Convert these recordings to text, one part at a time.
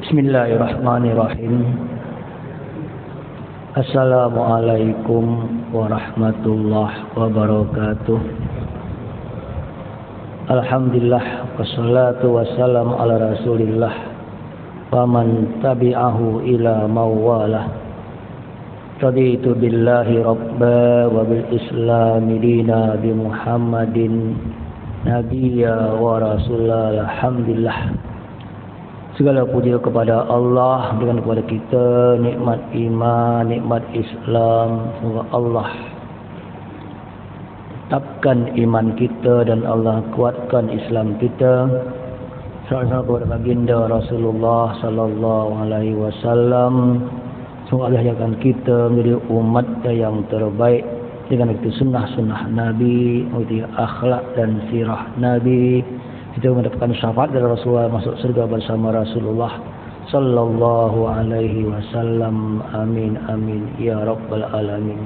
Bismillahirrahmanirrahim. Assalamualaikum warahmatullahi wabarakatuh. Alhamdulillah wassalatu wassalamu ala Rasulillah wa man tabi'ahu ila mawalah. Raditu billahi rabba wa bil islami dina bi Muhammadin nabiyya wa rasulallah. Alhamdulillah, segala puji kepada Allah dengan kepada kita nikmat iman, nikmat Islam. Semoga Allah tetapkan iman kita dan Allah kuatkan Islam kita. Salawat kepada baginda Rasulullah sallallahu alaihi wasallam. Semoga Allah jadikan kita menjadi umat yang terbaik dengan itu sunnah-sunnah Nabi, mengerti akhlak dan sirah Nabi. Kita mendapatkan syafaat dari Rasulullah, masuk surga bersama Rasulullah sallallahu alaihi wasallam. Amin amin ya rabbal alamin.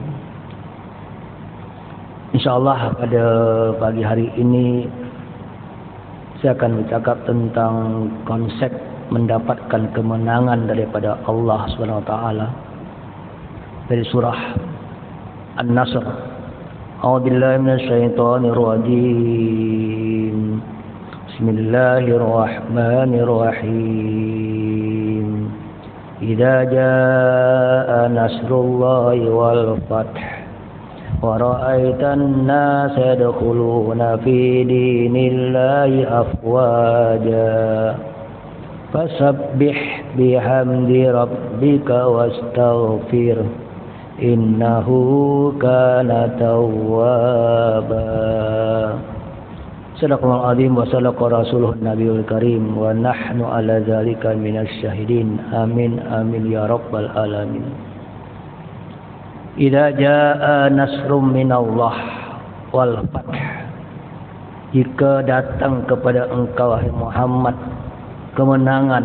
Insyaallah pada pagi hari ini saya akan bercakap tentang konsep mendapatkan kemenangan daripada Allah Subhanahu wa taala dari surah An-Nasr. A'udzubillahi minasyaitonir rajim. Bismillahirrahmanirrahim. Idza jaa nasrullahi wal fath wa ra'aitan nasa yadkhuluna fi dinillahi afwaja fasabbih bihamdi rabbika wastaghfir innahu kana tawwaba. Sadaqallahul azim wa sadaqa rasuluhun nabiyul karim wa nahnu ala dzalika minasy syahidin. Amin amin ya rabbal alamin. Idza jaa nasrum minallah wal fath. Jika datang kepada engkau wahai Muhammad kemenangan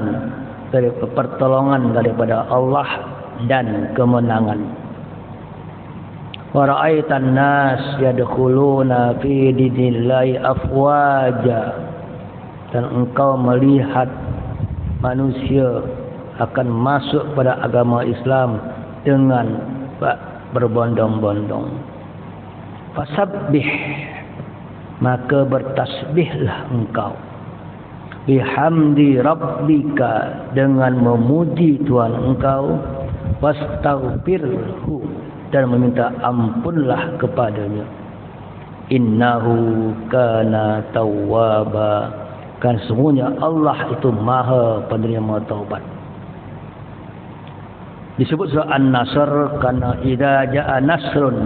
dari pertolongan daripada Allah dan kemenangan. Wa ra'aitan nas yadkhuluna fi dinillahi afwaja, dan engkau melihat manusia akan masuk pada agama Islam dengan berbondong-bondong. Fasabbih, maka bertasbihlah engkau, bihamdi rabbika, dengan memuji Tuhan engkau, wastaghfirhu, dan meminta ampunlah kepadanya. Innahu kana tawwaba, kan sesungguhnya Allah itu maha penerima taubat. Disebut surah An-Nasr karena idza jaa nasrun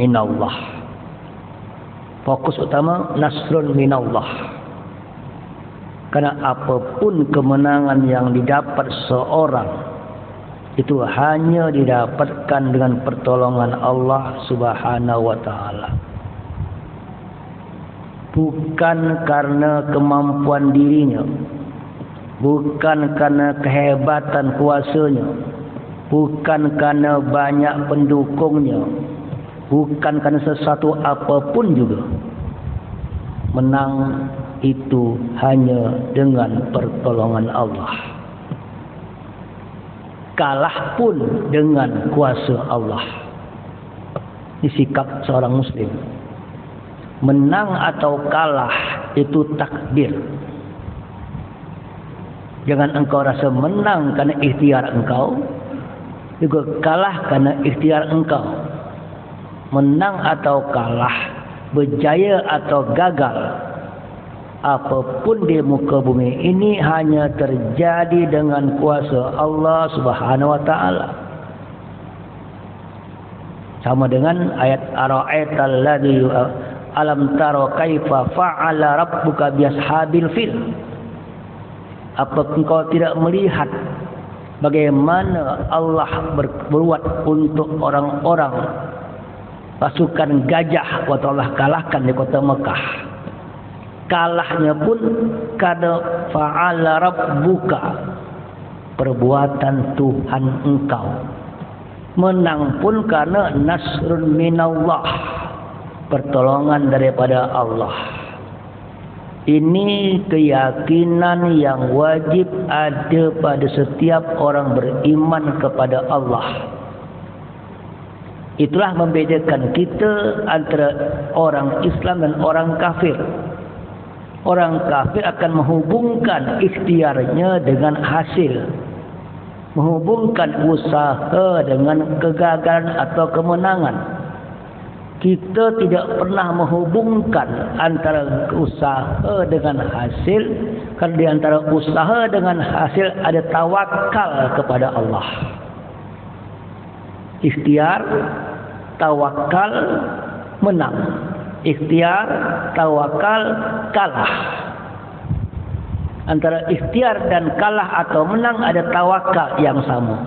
minallah. Fokus utama nasrun minallah. Karena apapun kemenangan yang didapat seorang itu hanya didapatkan dengan pertolongan Allah Subhanahu wa taala. Bukan karena kemampuan dirinya, bukan karena kehebatan kuasanya, bukan karena banyak pendukungnya, bukan karena sesuatu apapun juga. Menang itu hanya dengan pertolongan Allah. Kalah pun dengan kuasa Allah. Ini sikap seorang muslim. Menang atau kalah itu takdir. Jangan engkau rasa menang karena ikhtiar engkau, juga kalah karena ikhtiar engkau. Menang atau kalah, berjaya atau gagal, apapun di muka bumi ini hanya terjadi dengan kuasa Allah Subhanahu wa taala. Sama dengan ayat ara'aital ladzi alam tara kaifa fa'ala rabbuka biashabil fil. Apa engkau tidak melihat bagaimana Allah berbuat untuk orang-orang pasukan gajah waktu Allah kalahkan di kota Mekah? Kalahnya pun karena fa'ala rabbuka, perbuatan Tuhan engkau. Menang pun karena nasrun minallah, pertolongan daripada Allah. Ini keyakinan yang wajib ada pada setiap orang beriman kepada Allah. Itulah membedakan kita antara orang Islam dan orang kafir. Orang kafir akan menghubungkan ikhtiarnya dengan hasil, menghubungkan usaha dengan kegagalan atau kemenangan. Kita tidak pernah menghubungkan antara usaha dengan hasil, karena di antara usaha dengan hasil ada tawakal kepada Allah. Ikhtiar, tawakal, menang. Ikhtiar, tawakal, kalah. Antara ikhtiar dan kalah atau menang ada tawakal yang sama.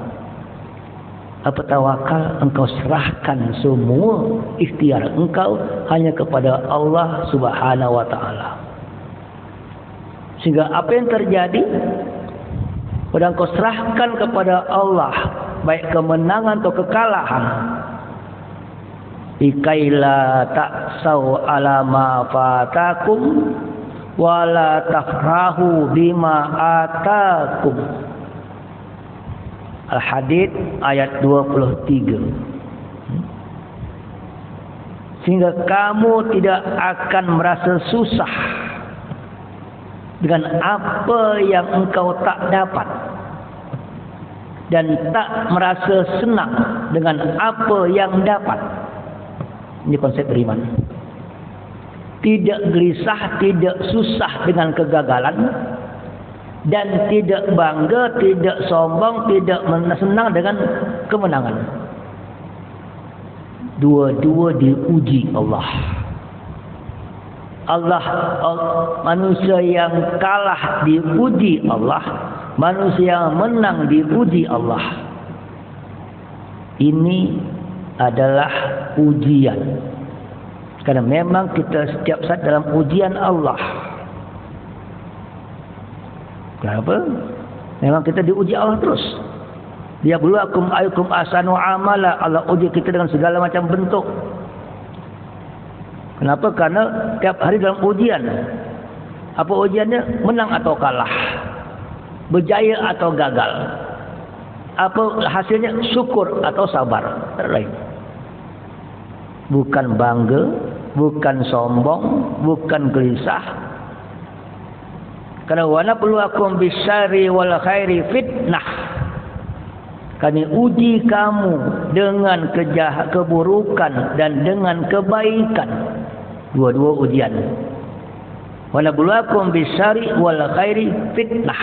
Apa tawakal? Engkau serahkan semua ikhtiar engkau hanya kepada Allah Subhanahu wa taala. Sehingga apa yang terjadi, pada engkau serahkan kepada Allah, baik kemenangan atau kekalahan. Ikaila ta'sau ala ma fatakum wala tafrahu bima atakum. Al-Hadid ayat 23. Sehingga kamu tidak akan merasa susah dengan apa yang engkau tak dapat, dan tak merasa senang dengan apa yang dapat. Ini konsep beriman. Tidak gelisah, tidak susah dengan kegagalan, dan tidak bangga, tidak sombong, tidak senang dengan kemenangan. Dua-dua diuji Allah. Manusia yang kalah diuji Allah, manusia yang menang diuji Allah. Ini adalah ujian. Karena memang kita setiap saat dalam ujian Allah. Kenapa? Memang kita diuji Allah terus. Dia buluakum ayukum asanu amala. Allah uji kita dengan segala macam bentuk. Kenapa? Karena tiap hari dalam ujian. Apa ujiannya? Menang atau kalah, berjaya atau gagal. Apa hasilnya? Syukur atau sabar. Lain. Bukan bangga, bukan sombong, bukan gelisah. Karena wa nabluwakum bisyarri wal khairi fitnah. Kami uji kamu dengan keburukan dan dengan kebaikan. Dua-dua ujian. Wa nabluwakum bisyarri wal khairi fitnah.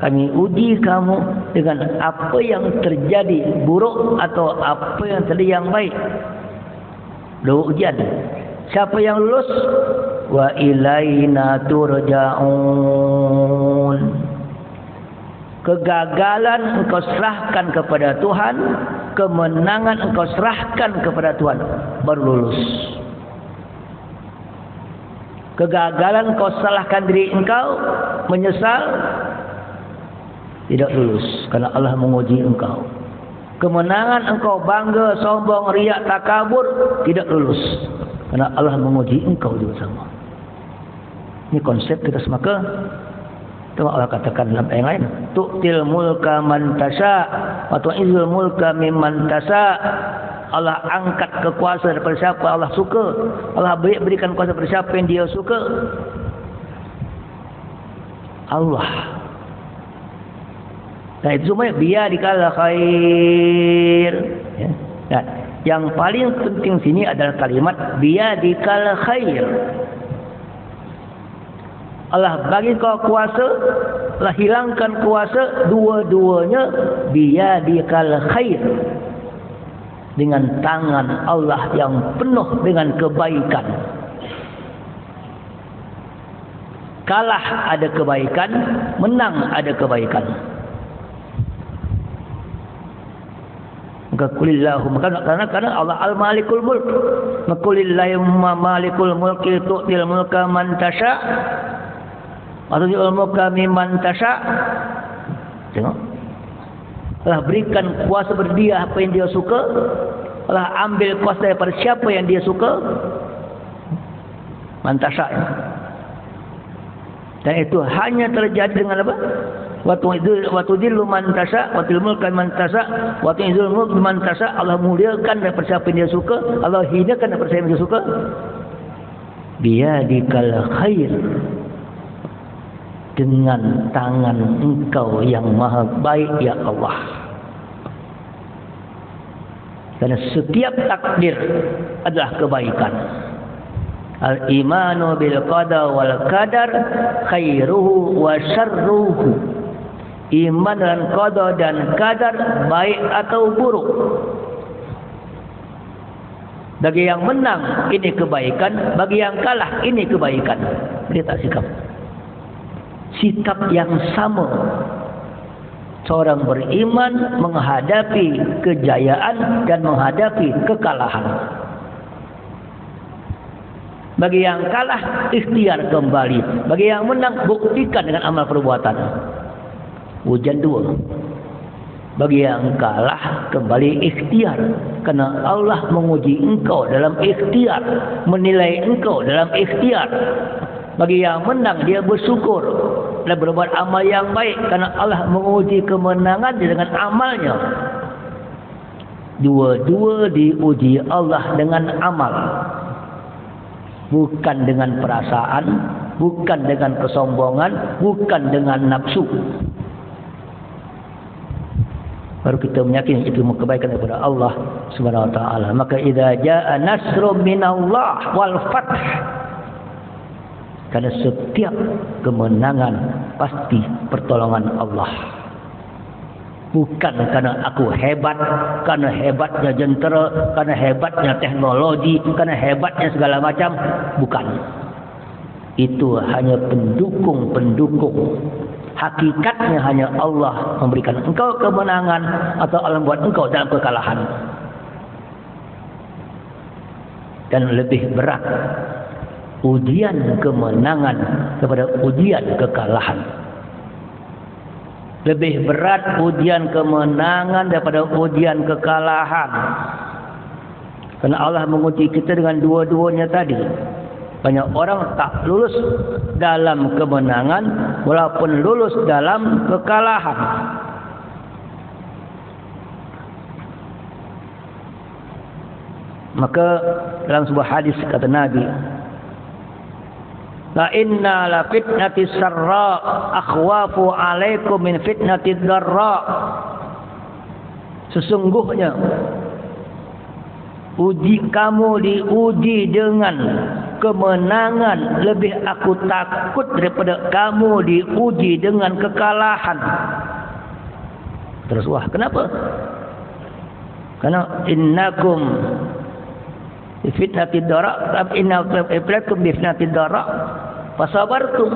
Kami uji kamu dengan apa yang terjadi buruk atau apa yang terjadi yang baik. Dua ujian. Siapa yang lulus? Wa ilaina turja'un. Kegagalan engkau serahkan kepada Tuhan, kemenangan engkau serahkan kepada Tuhan, baru lulus. Kegagalan engkau salahkan diri engkau, menyesal, tidak lulus, karena Allah menguji engkau. Kemenangan engkau bangga, sombong, riak, takabur, tidak lulus, karena Allah menguji engkau juga sama. Ini konsep kita semaka. Itu Allah katakan dalam ayat lain, tu'til mulka man tasha wa tu'izzul mulka mimman tasha. Allah angkat kekuasaan daripada siapa Allah suka. Allah berikan kuasa kepada siapa yang Dia suka. Allah. Nah, itu semua biadikal khair. Ya. Nah, yang paling penting sini adalah kalimat biadikal khair. Allah bagi kau kuasa, Allah hilangkan kuasa, dua-duanya biyadikal khair. Dengan tangan Allah yang penuh dengan kebaikan. Kalah ada kebaikan, menang ada kebaikan. Maka kulillahumma, karena Allah al-malikul mulk. Kulillahumma malikul mulki tu'til mulka man tasha. Atau mulka mimman tasha. Tengok. Allah berikan kuasa kepada Dia apa yang Dia suka. Allah ambil kuasa daripada siapa yang Dia suka. Man tasha. Dan itu hanya terjadi dengan apa? Waktu dillu man tasha, waktu mulkan man tasha, waktu izul mulk man tasha. Allah muliakan daripada siapa yang dia suka, Allah hinakan daripada siapa yang dia suka. Biyadikal khair, dengan tangan engkau yang maha baik ya Allah. Karena setiap takdir adalah kebaikan. Al-imanu bil qada wal qadar khairuhu wa syarruhu. Iman dengan qada dan qadar, baik atau buruk. Bagi yang menang ini kebaikan, bagi yang kalah ini kebaikan. Dia tak sikap yang sama. Seorang beriman menghadapi kejayaan dan menghadapi kekalahan. Bagi yang kalah, ikhtiar kembali. Bagi yang menang, buktikan dengan amal perbuatan. Hujan dua. Bagi yang kalah, kembali ikhtiar. Kerana Allah menguji engkau dalam ikhtiar, menilai engkau dalam ikhtiar. Bagi yang menang, dia bersyukur dan berbuat amal yang baik, kerana Allah menguji kemenangan dengan amalnya. Dua-dua diuji Allah dengan amal, bukan dengan perasaan, bukan dengan kesombongan, bukan dengan nafsu. Baru kita meyakini itu kebaikan daripada Allah Subhanahu wa taala. Maka idza jaa nasrun minallah wal fath, karena setiap kemenangan pasti pertolongan Allah. Bukan karena aku hebat, karena hebatnya jentera, karena hebatnya teknologi, karena hebatnya segala macam. Bukan. Itu hanya pendukung-pendukung. Hakikatnya hanya Allah memberikan engkau kemenangan atau Allah membuat engkau dalam kekalahan. Dan lebih berat ujian kemenangan daripada ujian kekalahan. Lebih berat ujian kemenangan daripada ujian kekalahan. Kerana Allah menguji kita dengan dua-duanya tadi. Banyak orang tak lulus dalam kemenangan walaupun lulus dalam kekalahan. Maka dalam sebuah hadis kata Nabi, la inna la fitnatis sarra akhwafu alaikum min fitnatid darra. Sesungguhnya kamu diuji dengan kemenangan, lebih aku takut daripada kamu diuji dengan kekalahan. Terus wah, kenapa? Karena innakum fitnatid dara, inna iblakum bi fitnatid dara fasabartum.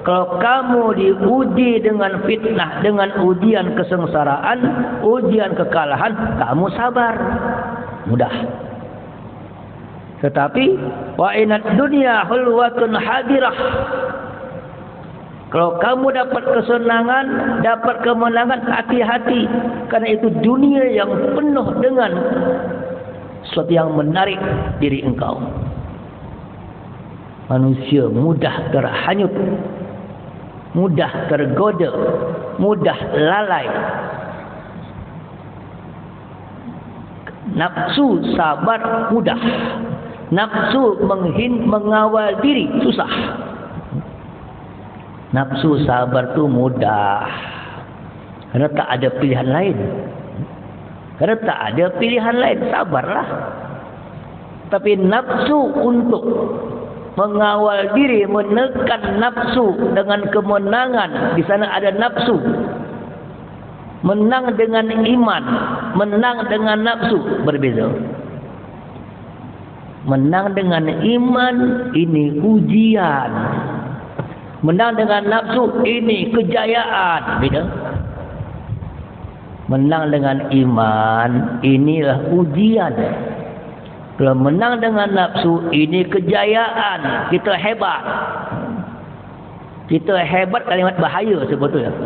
Kalau kamu diuji dengan fitnah, dengan ujian kesengsaraan, ujian kekalahan, kamu sabar, mudah. Tetapi wa inad dunya hulwatun hadirah. Kalau kamu dapat kesenangan, dapat kemenangan, hati-hati, karena itu dunia yang penuh dengan sesuatu yang menarik diri engkau. Manusia mudah terhanyut, mudah tergoda, mudah lalai. Nafsu sabar mudah. Nafsu mengawal diri susah. Nafsu sabar tu mudah. Karena tak ada pilihan lain. Karena tak ada pilihan lain, sabarlah. Tapi nafsu untuk mengawal diri, menekan nafsu dengan kemenangan, di sana ada nafsu. Menang dengan iman, menang dengan nafsu berbeza. Menang dengan iman ini ujian. Menang dengan nafsu ini kejayaan. Beda. Menang dengan iman inilah ujian. Kalau menang dengan nafsu ini kejayaan. Kita hebat. Kita hebat kalimat bahaya sebetulnya.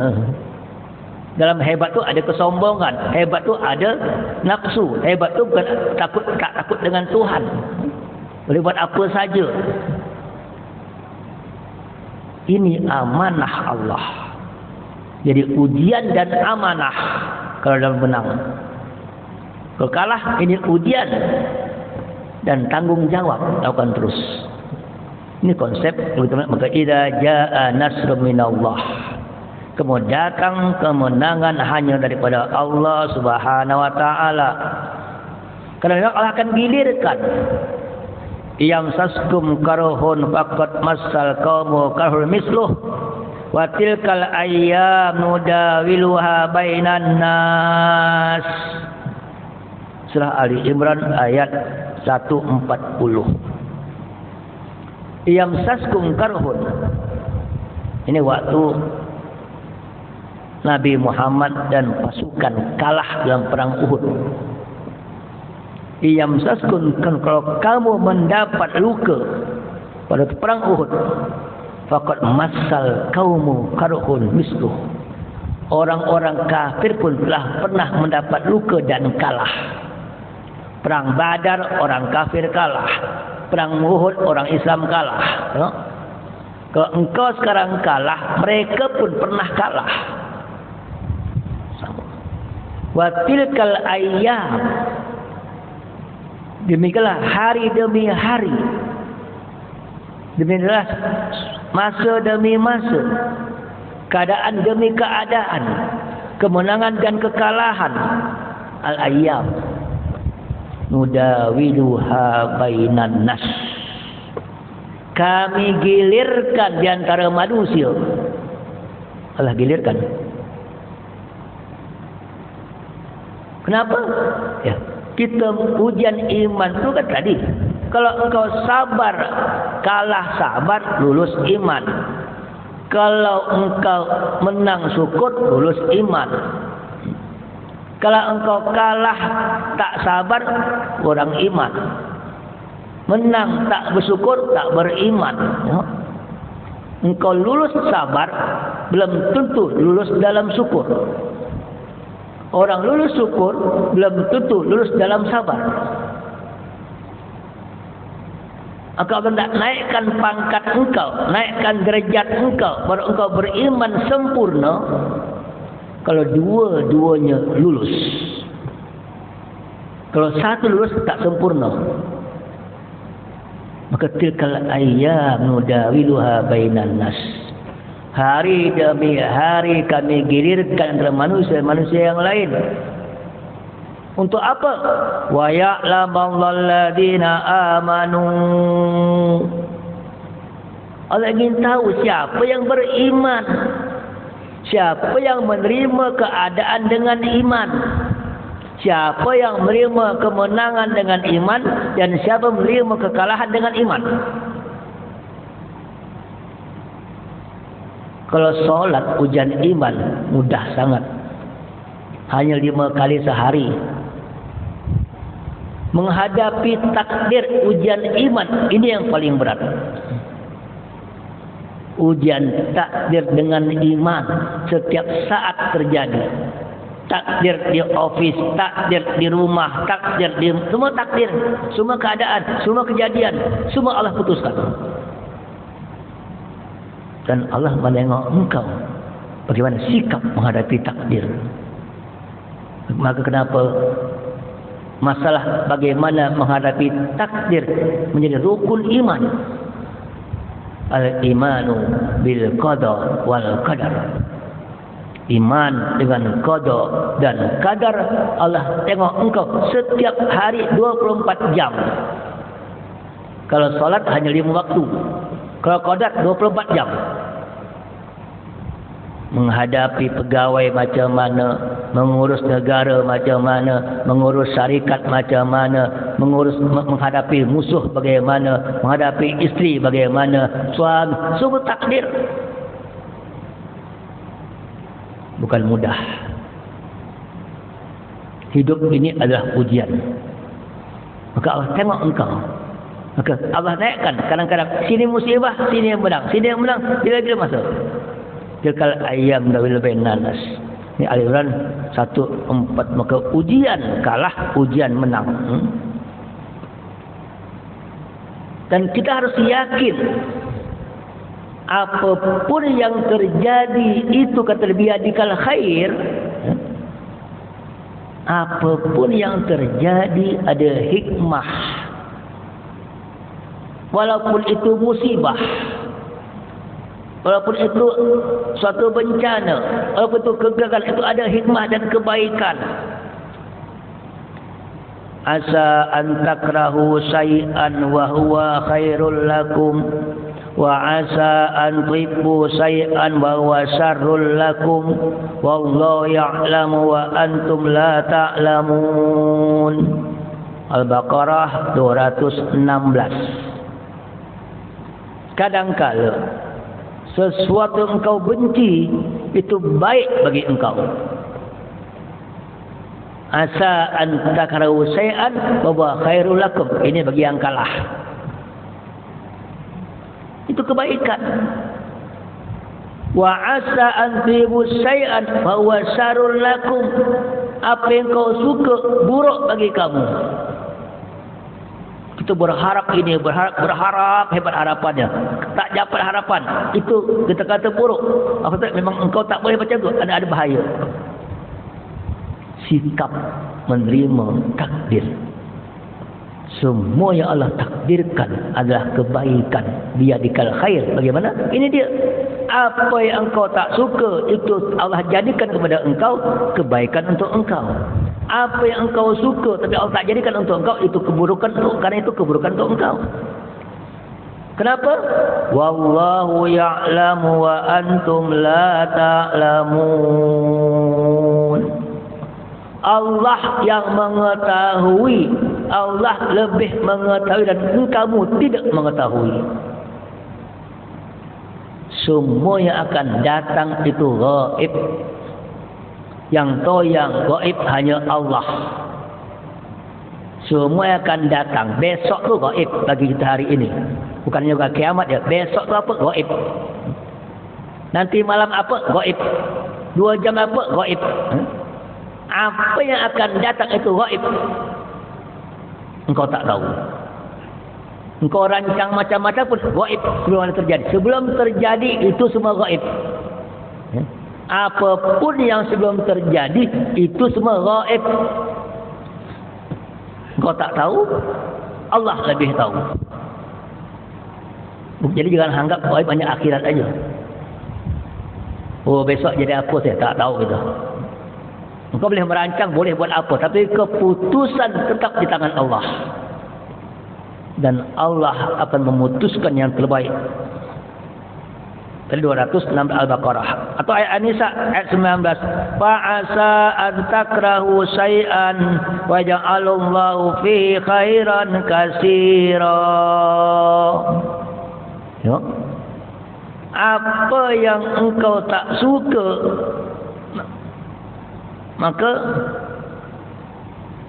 Dalam hebat tu ada kesombongan, hebat tu ada nafsu, hebat tu bukan tak takut dengan Tuhan. Boleh buat apa saja. Ini amanah Allah. Jadi ujian dan amanah kalau dalam menang. Kalau kalah ini ujian dan tanggung jawab, lakukan terus. Ini konsep maka idza jaa nasrun minallah. Kemudian datang kemenangan hanya daripada Allah Subhanahu wa taala. Karena Allah akan gilirkan. Iyam saskum karohun faqad massal qaumu kahul misluh wa tilkal ayyam nudawiluha bainan nas. Surah Ali Imran ayat 140. Iyam saskum karohun. Ini waktu Nabi Muhammad dan pasukan kalah dalam perang Uhud. Iyam saskun, kalau kamu mendapat luka pada perang Uhud, faqad massal qaumu karhun misluh. Orang-orang kafir pun telah pernah mendapat luka dan kalah. Perang Badar orang kafir kalah, perang Uhud orang Islam kalah. Kalau engkau sekarang kalah, mereka pun pernah kalah. Wa tilkal ayyam, demikianlah hari demi hari, demikianlah masa demi masa, keadaan demi keadaan, kemenangan dan kekalahan. Al-ayyam nudawiluha bainan nas. Kami gilirkan di antara manusia. Allah gilirkan. Kenapa? Ya. Kita ujian iman itu kan tadi. Kalau engkau sabar, kalah sabar, lulus iman. Kalau engkau menang syukur, lulus iman. Kalau engkau kalah, tak sabar, kurang iman. Menang, tak bersyukur, tak beriman. Engkau lulus sabar, belum tentu lulus dalam syukur. Orang lulus syukur belum tentu lulus dalam sabar. Engkau hendak naikkan pangkat engkau, naikkan derajat engkau, baru engkau beriman sempurna kalau dua-duanya lulus. Kalau satu lulus tak sempurna. Maka tilkal ayyam nudawiluha bainan nas. Hari demi hari kami gilirkan antara manusia-manusia yang lain. Untuk apa? Wa ya'lamallahul ladzina amanu. Allah ingin tahu siapa yang beriman, siapa yang menerima keadaan dengan iman, siapa yang menerima kemenangan dengan iman, dan siapa menerima kekalahan dengan iman. Kalau solat ujian iman mudah sangat, hanya 5 kali sehari. Menghadapi takdir ujian iman ini yang paling berat. Ujian takdir dengan iman setiap saat terjadi. Takdir di office, takdir di rumah, takdir di semua takdir, semua keadaan, semua kejadian, semua Allah putuskan. Dan Allah menengok engkau bagaimana sikap menghadapi takdir. Maka kenapa masalah bagaimana menghadapi takdir menjadi rukun iman. Al-imanu bil qada wal qadar. Iman dengan qada dan qadar. Allah tengok engkau setiap hari 24 jam. Kalau salat hanya 5 waktu. Kalau qadar 24 jam. Menghadapi pegawai macam mana, mengurus negara macam mana, mengurus syarikat macam mana, menghadapi musuh bagaimana, menghadapi isteri bagaimana, suami, semua takdir. Bukan mudah. Hidup ini adalah ujian. Maka Allah tengok engkau. Maka Allah naikkan kadang-kadang sini musibah, sini yang menang, sini yang menang, bila-bila masa. Tilkal ayyam dawil bainan nas. Ini Al-Imran 1:4. Maka ujian kalah, ujian menang. Dan kita harus yakin apapun yang terjadi itu kata biyadikal khair, apapun yang terjadi ada hikmah. Walaupun itu musibah, walaupun itu suatu bencana, walaupun itu kegagalan, itu ada hikmah dan kebaikan. Asa an takrahu syai'an wa huwa khairul lakum wa asa an tuhibbu syai'an wa huwa syarrul lakum wallahu ya'lamu wa antum la ta'lamun. Al-Baqarah 216. Kadangkala sesuatu engkau benci itu baik bagi engkau. Asa an takrahu syai'an wa huwa khairul lakum. Ini bagi yang kalah. Itu kebaikan. Wa asa an tuhibbu syai'an wa huwa syarrul lakum. Apa yang kau suka buruk bagi kamu. Kita berharap ini, berharap hebat harapannya. Tak dapat harapan, itu kita kata buruk. Apa kata memang engkau tak boleh macam tu, ada bahaya. Sikap menerima takdir. Semua yang Allah takdirkan adalah kebaikan. Biyadikal khair. Bagaimana? Ini dia. Apa yang engkau tak suka, itu Allah jadikan kepada engkau kebaikan untuk engkau. Apa yang engkau suka tapi Allah tak jadikan untuk engkau, itu keburukan untuk, karena itu keburukan untuk engkau. Kenapa? Wallahu ya'lamu wa antum la ta'lamun. Allah yang mengetahui, Allah lebih mengetahui dan kamu tidak mengetahui. Semua yang akan datang itu gaib. Yang tahu yang gaib hanya Allah. Semua yang akan datang besok tu gaib bagi kita hari ini. Bukan juga kiamat ya. Besok tu apa? Gaib. Nanti malam apa? Gaib. 2 jam apa? Gaib. Apa yang akan datang itu gaib. Engkau tak tahu. Engkau rancang macam-macam pun gaib belum ada terjadi. Sebelum terjadi itu semua gaib. Apapun yang sebelum terjadi itu semua gaib. Engkau tak tahu, Allah lebih tahu. Jadi jangan anggap gaib hanya akhirat aja. Oh besok jadi apa saya tak tahu gitu. Engkau boleh merancang, boleh buat apa, tapi keputusan tetap di tangan Allah. Dan Allah akan memutuskan yang terbaik. Tadi 206 Al-Baqarah. Atau ayat An-Nisa ayat 19. Fa'asa an takrahu syai'an wa ja'alallahu fi khairan katsira. Ya. Apa yang engkau tak suka, maka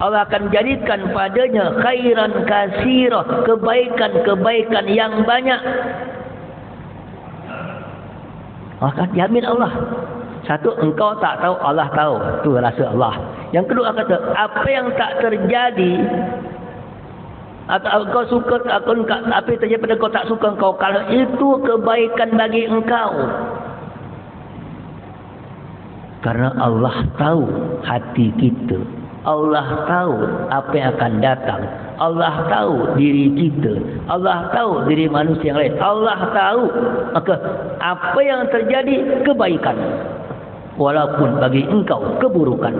Allah akan jadikan padanya khairan katsira, kebaikan-kebaikan yang banyak. Akan jamin Allah. Satu, engkau tak tahu, Allah tahu. Itu rasa Allah. Yang kedua kata, apa yang tak terjadi atau engkau suka, apa yang terjadi pada engkau tak suka, engkau kalah, itu kebaikan bagi engkau. Karena Allah tahu hati kita. Allah tahu apa yang akan datang. Allah tahu diri kita. Allah tahu diri manusia yang lain. Allah tahu. Maka apa yang terjadi kebaikan. Walaupun bagi engkau keburukan.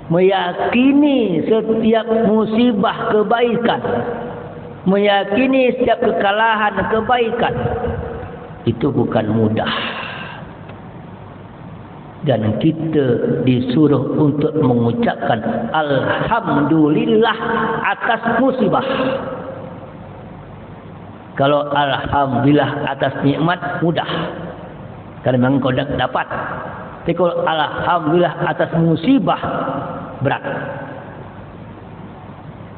Meyakini setiap musibah kebaikan. Meyakini setiap kekalahan kebaikan. Itu bukan mudah. Dan kita disuruh untuk mengucapkan alhamdulillah atas musibah. Kalau alhamdulillah atas nikmat mudah, karena memang kau dapat. Tapi kalau alhamdulillah atas musibah berat.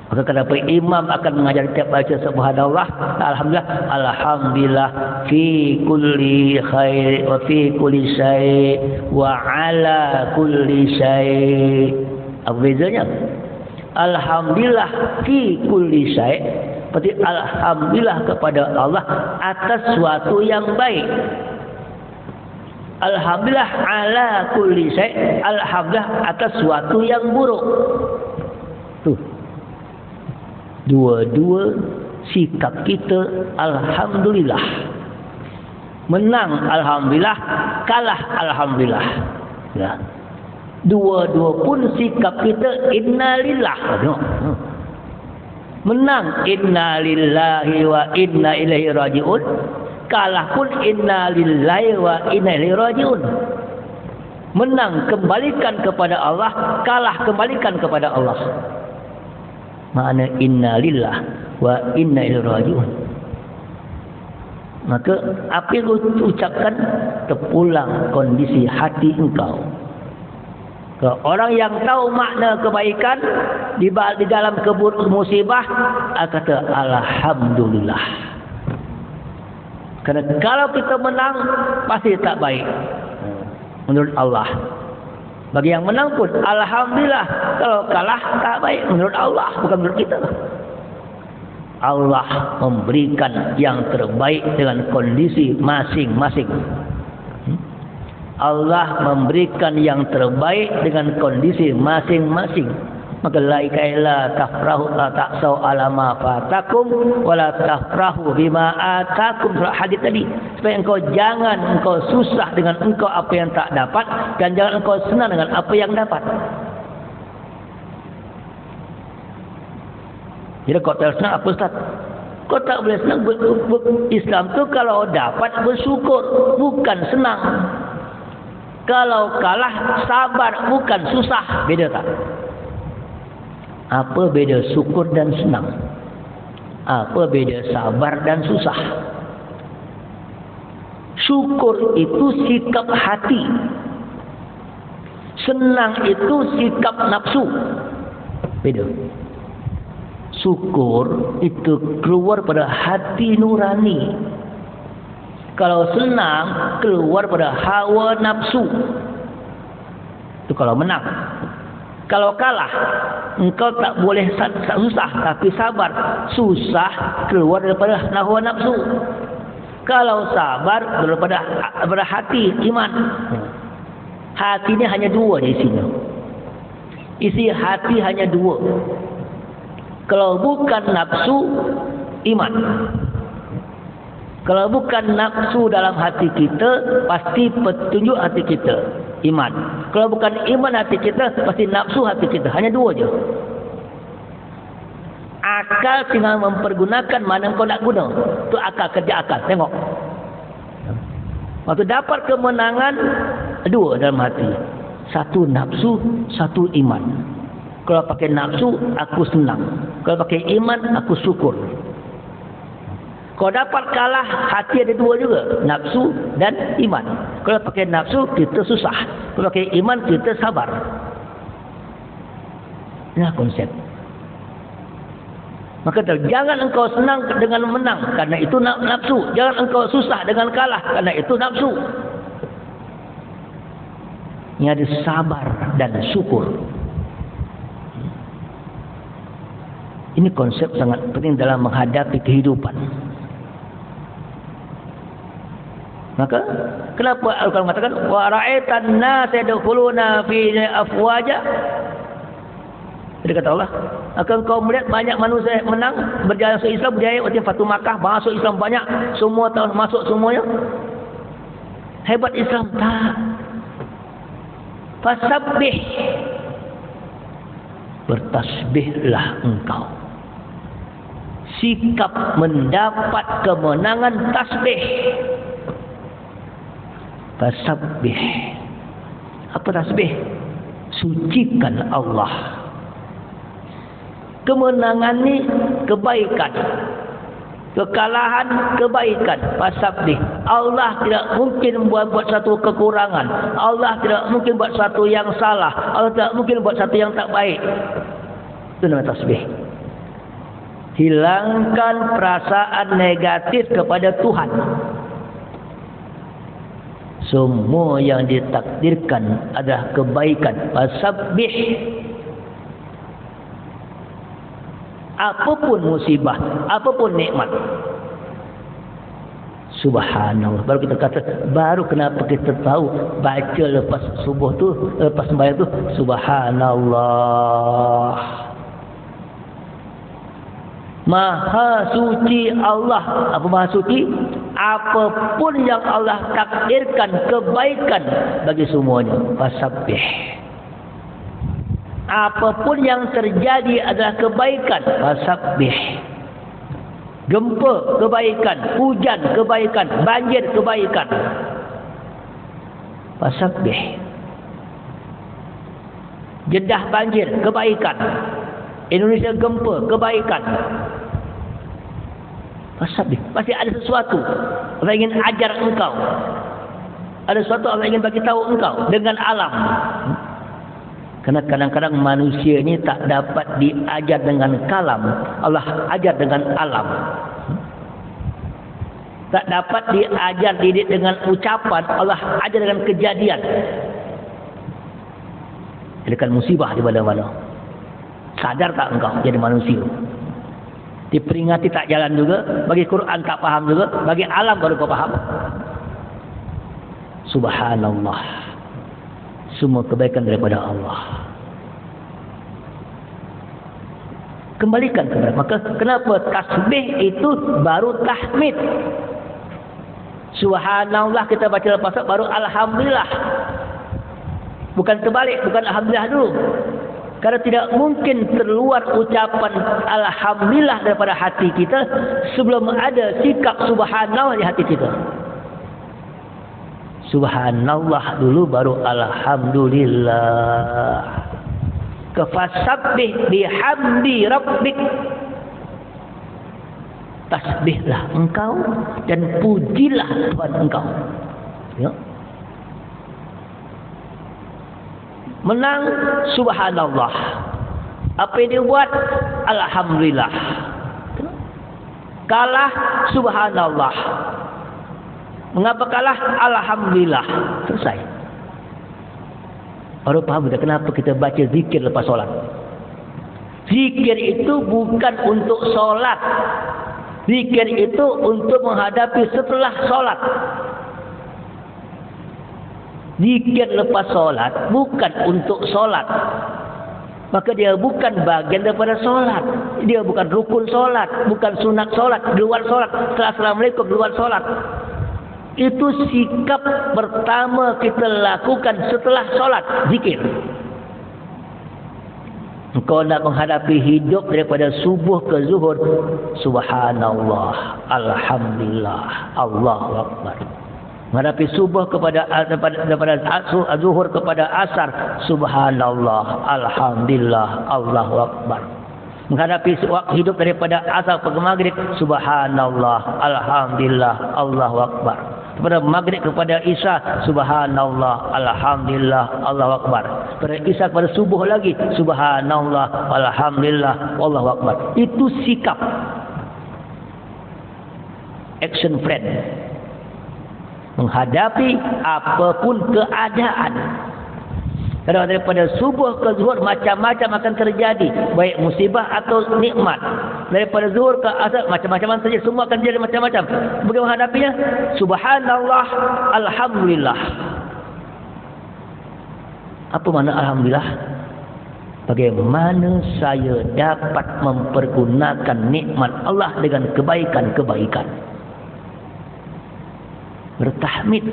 Maka kenapa imam akan mengajar tiap baca subhanallah, alhamdulillah, alhamdulillah fi kulli khair wa fi kulli syai wa ala kulli syai. Apa bezanya? Alhamdulillah fi kulli syai, Berarti alhamdulillah kepada Allah atas suatu yang baik. Alhamdulillah ala kulli syai', alhamdulillah atas suatu yang buruk. Tuh. Dua-dua sikap kita alhamdulillah. Menang alhamdulillah, kalah alhamdulillah. Ya. Dua-dua pun sikap kita innalillah. Menang innalillahi wa inna ilaihi raji'un. Kalah pun innalillahi wa inna ilaihi raji'un. Menang kembalikan kepada Allah, kalah kembalikan kepada Allah. Makna innalillah wa inna ilaihi raji'un. Maka apa yang ucapkan terpulang kondisi hati engkau. Orang yang tahu makna kebaikan di dalam musibah kata alhamdulillah. Kerana kalau kita menang pasti tak baik menurut Allah. Bagi yang menang pun alhamdulillah, kalau kalah tak baik menurut Allah, bukan menurut kita. Allah memberikan yang terbaik dengan kondisi masing-masing. Allah memberikan yang terbaik dengan kondisi masing-masing. Maka la ilaha tafrahu la ta'sau ala ma fatakum wa la tafrahu bima atakum. Surah hadis tadi, supaya engkau susah dengan engkau apa yang tak dapat, dan jangan engkau senang dengan apa yang dapat. Jadi kau tak senang apa Ustaz? Kau tak boleh senang. Islam tu kalau dapat bersyukur, bukan senang. Kalau kalah sabar, bukan susah. Beda tak? Apa beda syukur dan senang? Apa beda sabar dan susah? Syukur itu sikap hati. Senang itu sikap nafsu. Beda. Syukur itu keluar pada hati nurani. Kalau senang keluar pada hawa nafsu. Itu kalau menang. Kalau kalah, engkau tak boleh susah, tapi sabar. Susah keluar daripada hawa nafsu. Kalau sabar daripada hati iman. Hati ini hanya dua isinya. Isi hati hanya dua. Kalau bukan nafsu, iman. Kalau bukan nafsu dalam hati kita, pasti petunjuk hati kita, iman. Kalau bukan iman hati kita, pasti nafsu hati kita. Hanya dua je. Akal tinggal mempergunakan mana kau nak guna. Itu akal, kerja akal. Tengok. Waktu dapat kemenangan, dua dalam hati. Satu nafsu, satu iman. Kalau pakai nafsu, aku senang. Kalau pakai iman, aku syukur. Kalau dapat kalah, hati ada dua juga. Nafsu dan iman. Kalau pakai nafsu, kita susah. Kalau pakai iman, kita sabar. Inilah konsep. Maka jangan engkau senang dengan menang, karena itu nafsu. Jangan engkau susah dengan kalah, karena itu nafsu. Ini ada sabar dan syukur. Ini konsep sangat penting dalam menghadapi kehidupan. Maka kenapa Al-Quran mengatakan wa ra'aitan nas yadkhuluna fi afwaja? Jadi kata Allah, akan kau melihat banyak manusia menang berjalan masuk Islam, berjaya waktu Fatu Makkah, masuk Islam banyak, semua tahun masuk semuanya. Hebat Islam tak. Fasabbih, bertasbihlah engkau. Sikap mendapat kemenangan tasbih. Fasabbih. Apa tasbih? Sucikan Allah. Kemenangan ni kebaikan. Kekalahan kebaikan. Fasabbih. Allah tidak mungkin buat satu kekurangan. Allah tidak mungkin buat satu yang salah. Allah tidak mungkin buat satu yang tak baik. Itu nama tasbih. Hilangkan perasaan negatif kepada Tuhan. Semua yang ditakdirkan adalah kebaikan. Fasabbih. apapun musibah, apapun nikmat. Subhanallah. Baru kita kata, baru kenapa kita tahu baca lepas subuh tu, lepas sembahyang tu, subhanallah. Maha suci Allah. Apa maha suci? Apapun yang Allah takdirkan kebaikan bagi semuanya. Fasabbih. Apapun yang terjadi adalah kebaikan. Fasabbih. Gempa kebaikan, hujan kebaikan, banjir kebaikan. Fasabbih. Jeddah banjir kebaikan. Indonesia gempa kebaikan. Fasabbih. Pasti ada sesuatu Allah ingin ajar engkau. Ada sesuatu Allah ingin bagi tahu engkau dengan alam. Karena kadang-kadang manusia ini tak dapat diajar dengan kalam, Allah ajar dengan alam. Tak dapat diajar didik dengan ucapan, Allah ajar dengan kejadian. Jadikan musibah di mana-mana. Sadar tak engkau jadi manusia? Diperingati tak jalan juga, bagi Quran tak faham juga, bagi alam baru kau faham. Subhanallah. Semua kebaikan daripada Allah. Kembalikan kepada. Maka kenapa tasbih itu baru tahmid? Subhanallah kita baca lepas baru alhamdulillah. Bukan terbalik, bukan alhamdulillah dulu. Karena tidak mungkin terluar ucapan alhamdulillah daripada hati kita sebelum ada sikap subhanallah di hati kita. Subhanallah dulu baru alhamdulillah. Fasabbih bihamdi rabbik. Tasbihlah engkau dan pujilah Tuhan engkau. Ya. Menang subhanallah. Apa yang dia buat? Alhamdulillah. Kalah subhanallah. Mengapa kalah? Alhamdulillah. Selesai. Baru faham kita kenapa kita baca zikir lepas solat. Zikir itu bukan untuk solat. Zikir itu untuk menghadapi setelah solat. Zikir lepas solat bukan untuk solat. Maka dia bukan bagian daripada solat. Dia bukan rukun solat, bukan sunat solat, di luar solat. Assalamualaikum di luar solat. Itu sikap pertama kita lakukan setelah solat, zikir. Engkau nak menghadapi hidup daripada subuh ke zuhur, subhanallah, alhamdulillah, Allahu akbar. Menghadapi subuh daripada zuhur kepada asar, subhanallah, alhamdulillah, Allahu akbar. Menghadapi hidup daripada asar ke maghrib, subhanallah, alhamdulillah, Allahu akbar. Daripada maghrib kepada isya, subhanallah, alhamdulillah, Allahu akbar. Daripada isya kepada subuh lagi, subhanallah, alhamdulillah, Allahu akbar. Itu sikap. Action plan. Menghadapi apapun keadaan. Karena daripada subuh ke zuhur macam-macam akan terjadi, baik musibah atau nikmat. Daripada zuhur ke asar macam-macam saja, semua akan jadi macam-macam. Bagaimana menghadapinya? Subhanallah, alhamdulillah. Apa makna alhamdulillah? Bagaimana saya dapat mempergunakan nikmat Allah dengan kebaikan-kebaikan. Bertahmid.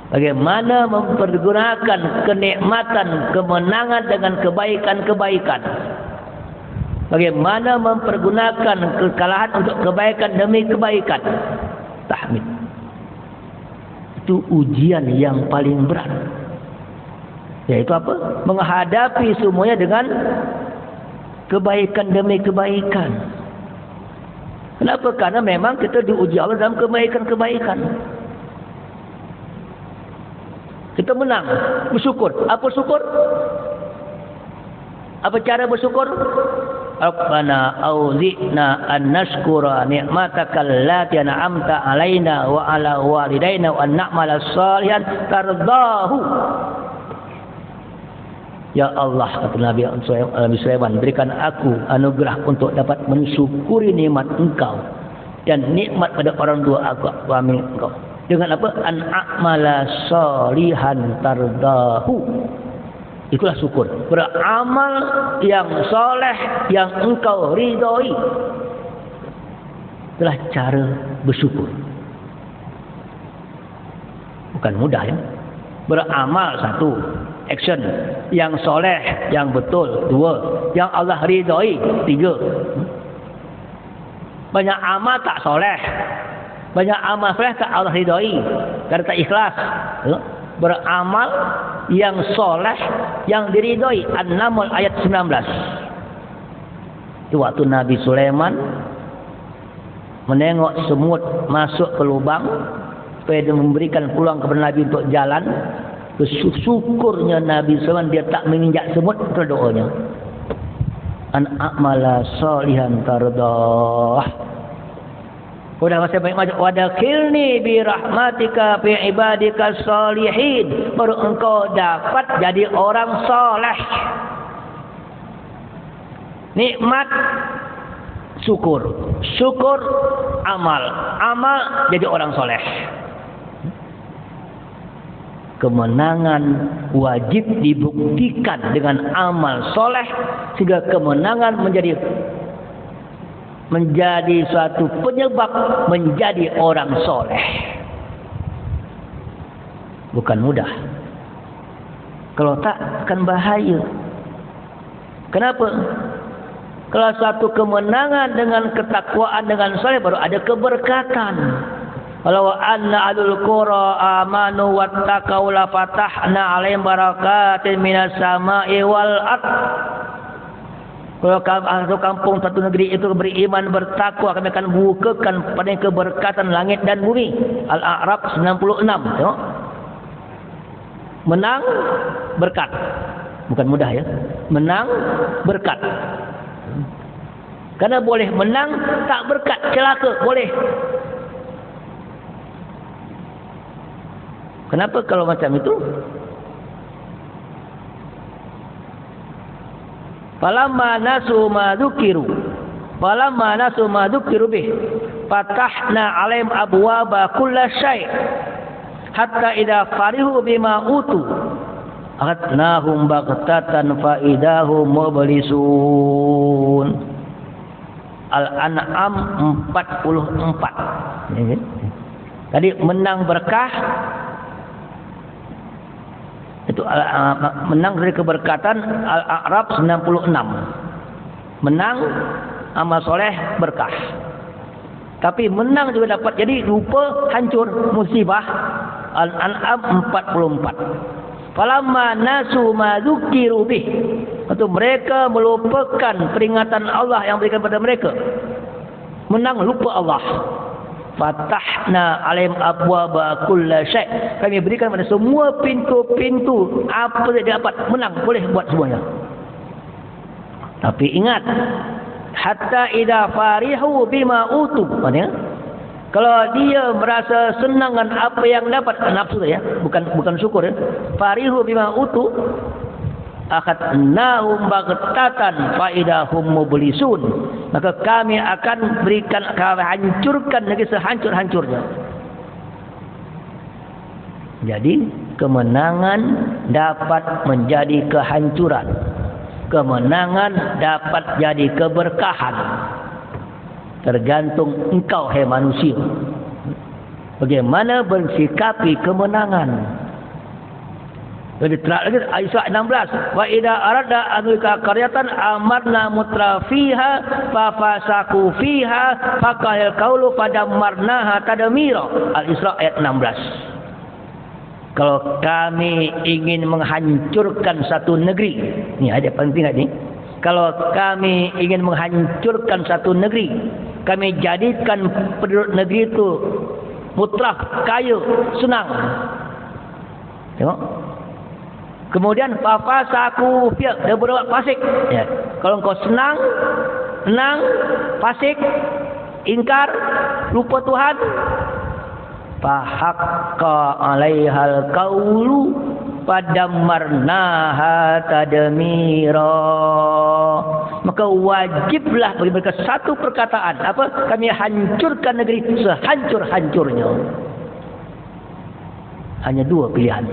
Bagaimana mempergunakan kenikmatan, kemenangan dengan kebaikan-kebaikan. Bagaimana mempergunakan kekalahan untuk kebaikan demi kebaikan. Tahmid. Itu ujian yang paling berat. Yaitu apa? Menghadapi semuanya dengan kebaikan demi kebaikan. Kenapa? Karena memang kita diuji Allah dalam kebaikan-kebaikan. Kita menang, bersyukur. Apa syukur? Apa cara bersyukur? Rabbana auzi'na an nashkura ni'mataka allati an'amta 'alaina wa 'ala walidaina wa an na'mala shalihan tardahu. Ya Allah, kata Nabi Sulaiman, berikan aku anugerah untuk dapat mensyukuri nikmat engkau dan nikmat pada orang tua aku, suami engkau. Dengan apa? An a'mala salihan tardahu. Itulah syukur. Beramal yang soleh yang engkau ridhoi. Itulah cara bersyukur. Bukan mudah ya. Beramal satu, action. Yang soleh, yang betul, dua. Yang Allah ridhoi, tiga. Banyak amal tak soleh. Banyak amal soleh tak Allah ridhoi. Karena tak ikhlas. Beramal yang soleh yang diridhoi. An-Naml ayat 19. Itu waktu Nabi Sulaiman menengok semut masuk ke lubang supaya dia memberikan peluang kepada Nabi untuk jalan. Bersyukurnya Nabi Sulaiman dia tak menginjak semut. Itu doanya. An a'mala salihan tardah. Sudah masih baik macam wadakilni bi rahmatika fi ibadika salihin. Baru engkau dapat jadi orang soleh. Nikmat syukur, syukur amal, amal jadi orang soleh. Kemenangan wajib dibuktikan dengan amal soleh sehingga kemenangan menjadi suatu penyebab menjadi orang soleh. Bukan mudah. Kalau tak akan bahaya. Kenapa? Kalau suatu kemenangan dengan ketakwaan dengan soleh baru ada keberkatan. Kalau anna adul qura amanu wattaqau la fatahna 'alaihim barakatin minas sama'i wal ard. Kalau ahli kampung satu negeri itu beriman bertakwa, kami akan bukakan pada keberkatan langit dan bumi. Al-A'raf 96. Tengok. Menang berkat. Bukan mudah ya. Menang berkat. Karena boleh menang tak berkat, celaka boleh. Kenapa kalau macam itu? Falamma nasu ma dzukiru bih fatahna 'alaihim abwaaba kulli syai' hatta idza farihu bima utu akhadnahum baghtatan fa idahum mublisun. Al-An'am 44. Tadi menang berkah itu menang dari keberkatan. Al-A'raf 96. Menang amal soleh berkah. Tapi menang juga dapat jadi rupa hancur musibah. Al-An'am 44. Falamma nasu ma dzukiru bih. Itu mereka melupakan peringatan Allah yang berikan pada mereka. Menang lupa Allah. Fatahna 'alaihim abwaaba kulli syai'. Kami berikan pada semua pintu-pintu apa yang dapat menang, boleh buat semuanya. Tapi ingat, hatta idza farihu bima utu. Maksudnya, kalau dia merasa senang dengan apa yang dapat, nafsu ya, bukan syukur ya. Farihu bima utu akhadnahum baghtatan fa idahum mublisun. Maka kami akan berikan, kami hancurkan negeri sehancur-hancurnya. Jadi kemenangan dapat menjadi kehancuran. Kemenangan dapat jadi keberkahan. Tergantung engkau hai manusia. Bagaimana bersikapi kemenangan. Lebih terang lagi Isra 16. Wa idza arada anuka qaryatan amarna mutrafiha fa fasaku fiha faqal qaulu fadammarnaha tadmira. Al-Isra ayat 16. Kalau kami ingin menghancurkan satu negeri, ni ada penting ni. Kalau kami ingin menghancurkan satu negeri, kami jadikan penduduk negeri itu mutraf, kaya, senang. Tengok. Kemudian fafasaku fiya, dia berbuat fasik. Ya. Kalau engkau senang, fasik, ingkar, lupa Tuhan, fahaqqa 'alaihal qaulu, Fadammarnaha tadmira. Maka wajiblah bagi mereka satu perkataan, apa? Kami hancurkan negeri sehancur-hancurnya. Hanya dua pilihan.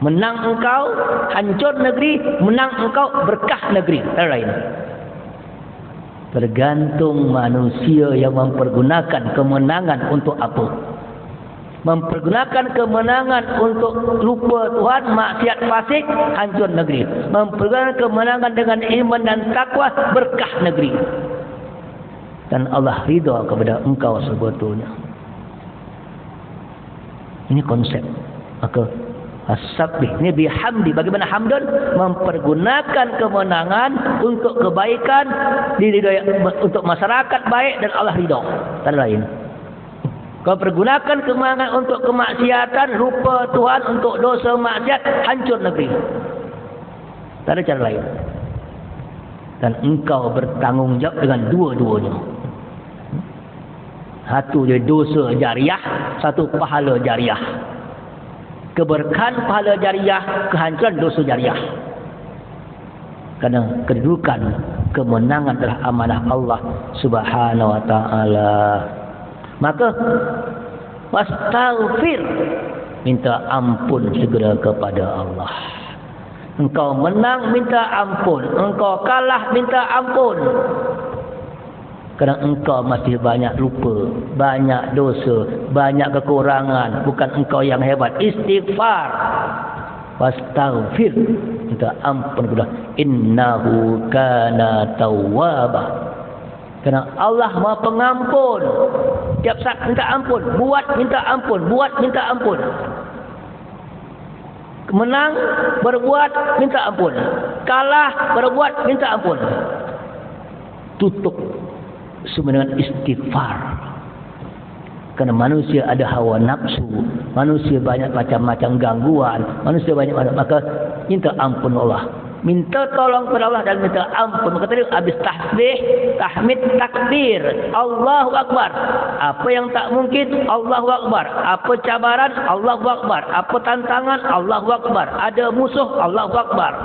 Menang engkau, hancur negeri. Menang engkau, berkah negeri. Tak lain. Tergantung manusia yang mempergunakan kemenangan untuk apa. Mempergunakan kemenangan untuk lupa Tuhan, maksiat fasik, hancur negeri. Mempergunakan kemenangan dengan iman dan takwa, berkah negeri. Dan Allah ridha kepada engkau sebetulnya. Ini konsep. Maka as-sabbih ini bihamdi. Bagaimana hamdan? Mempergunakan kemenangan untuk kebaikan, untuk masyarakat baik dan Allah ridha. Tak ada lain. Kau pergunakan kemenangan untuk kemaksiatan, lupa Tuhan, untuk dosa maksiat, hancur negeri. Tak ada cara lain. Dan engkau bertanggungjawab dengan dua-duanya. Satu dia dosa jariah, satu pahala jariah. Keberkahan pahala jariah, kehancuran dosa jariah. Kerana kedudukan kemenangan adalah amanah Allah Subhanahu wa taala. Maka wastaghfir, minta ampun segera kepada Allah. Engkau menang, minta ampun. Engkau kalah, minta ampun. Kerana engkau masih banyak lupa, banyak dosa, banyak kekurangan. Bukan engkau yang hebat. Istighfar. Wastaghfir, minta ampun kepada innahu kana tawwaba. Kerana Allah Maha Pengampun. Tiap saat minta ampun, buat minta ampun, buat minta ampun. Menang, berbuat, minta ampun. Kalah, berbuat, minta ampun. Tutup semua dengan istighfar. Kerana manusia ada hawa nafsu, manusia banyak macam-macam gangguan, manusia banyak, maka minta ampun Allah. Minta tolong kepada Allah dan minta ampun. Maka tadi habis tasbih, tahmid, takbir, Allahu Akbar. Apa yang tak mungkin, Allahu Akbar. Apa cabaran, Allahu Akbar. Apa tantangan, Allahu Akbar. Ada musuh, Allahu Akbar.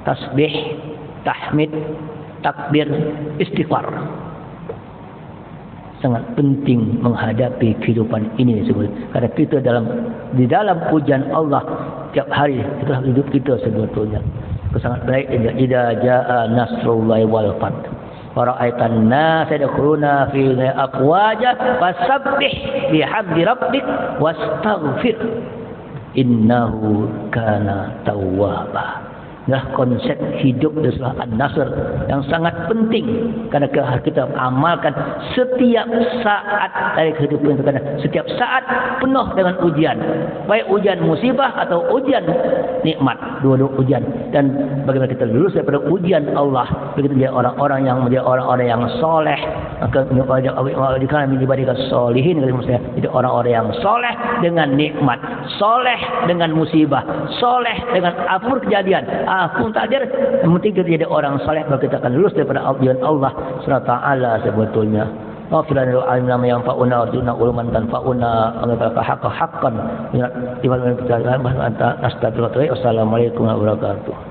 Tasbih, tahmid, takbir, istighfar. Sangat penting menghadapi kehidupan ini sebetulnya. Karena kita di dalam ujian Allah tiap hari itulah hidup kita sebetulnya. Sangat baik idza jaa nasrullahi wal fath. Wa ra'aitan nas yadkhuluna fi afwaja fasabbih bihamdi rabbik wastaghfir innahu kana tawwaba. Dah konsep hidup di surah An-Nasr yang sangat penting kerana kita amalkan setiap saat dari kehidupan kita. Kerana setiap saat penuh dengan ujian, baik ujian musibah atau ujian nikmat, dua-dua ujian. Dan bagaimana kita lulus daripada ujian Allah, begitu dia orang-orang yang soleh. Maka jika dibandingkan solihin, jadi orang-orang yang soleh dengan nikmat, soleh dengan musibah, soleh dengan apapun kejadian, apapun takdir, yang penting kita jadi orang soleh, maka kita akan lulus daripada ujian Allah SWT sebetulnya. Wafilan alimna yang fauna arjuna uluman dan fauna anggaplah haqqan. Assalamualaikum warahmatullahi wabarakatuh.